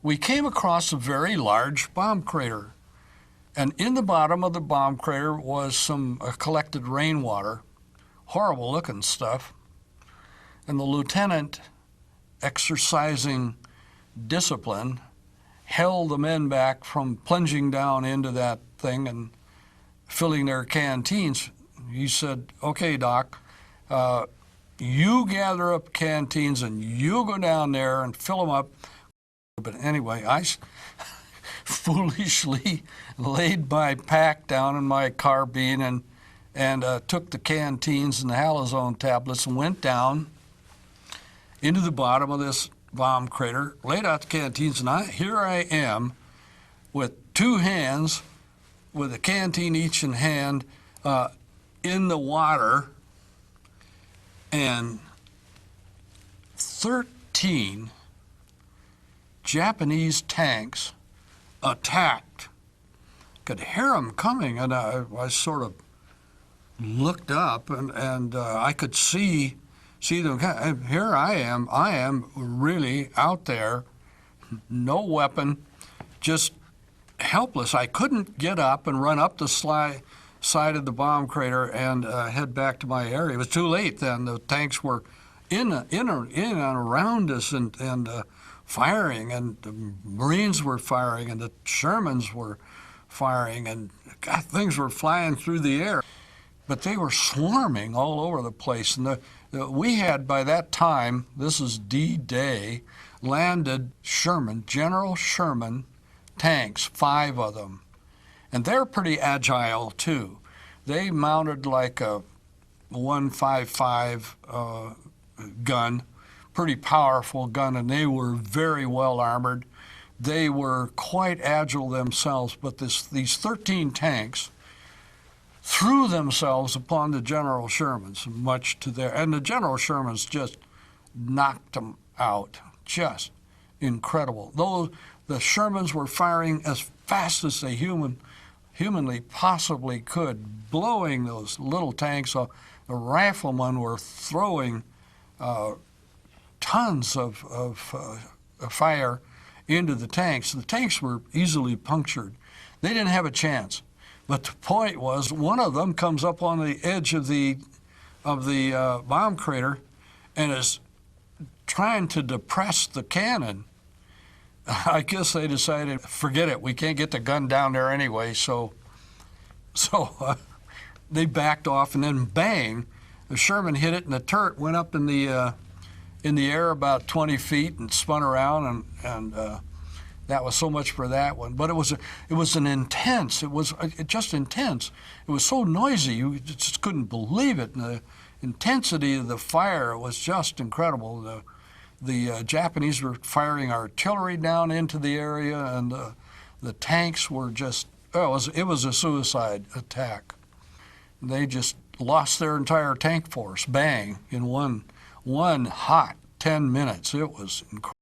we came across a very large bomb crater. And in the bottom of the bomb crater was some collected rainwater, horrible looking stuff. And the lieutenant, exercising discipline, held the men back from plunging down into that thing and filling their canteens. He said, "Okay, Doc, you gather up canteens and you go down there and fill them up." But anyway, I foolishly laid my pack down in my carbine and took the canteens and the halazone tablets and went down into the bottom of this bomb crater, laid out the canteens, and here I am with two hands, with a canteen each in hand, in the water, and 13 Japanese tanks attacked. Could hear them coming, and I sort of looked up, and I could see them. Here I am really out there, no weapon, just helpless. I couldn't get up and run up the side of the bomb crater and head back to my area. It was too late then. The tanks were in and around us and firing, and the Marines were firing, and the Shermans were firing, and God, things were flying through the air. But they were swarming all over the place. And we had, by that time, this is D-Day, landed General Sherman tanks, 5 of them. And they're pretty agile, too. They mounted like a 155 gun, pretty powerful gun, and they were very well armored. They were quite agile themselves, but these 13 tanks threw themselves upon the General Shermans, much to their, and the General Shermans just knocked them out. Just incredible. Though the Shermans were firing as fast as they humanly possibly could, blowing those little tanks off. The riflemen were throwing tons of fire into the tanks. The tanks were easily punctured. They didn't have a chance. But the point was, one of them comes up on the edge of the bomb crater and is trying to depress the cannon. I guess they decided, forget it, we can't get the gun down there anyway, so they backed off, and then bang, the Sherman hit it, and the turret went up in the air about 20 feet and spun around, and that was so much for that one. But it was just intense. It was so noisy, you just couldn't believe it. And the intensity of the fire was just incredible. The Japanese were firing artillery down into the area, and the tanks were just, it was a suicide attack. They just lost their entire tank force, bang, in one hot 10 minutes. It was incredible.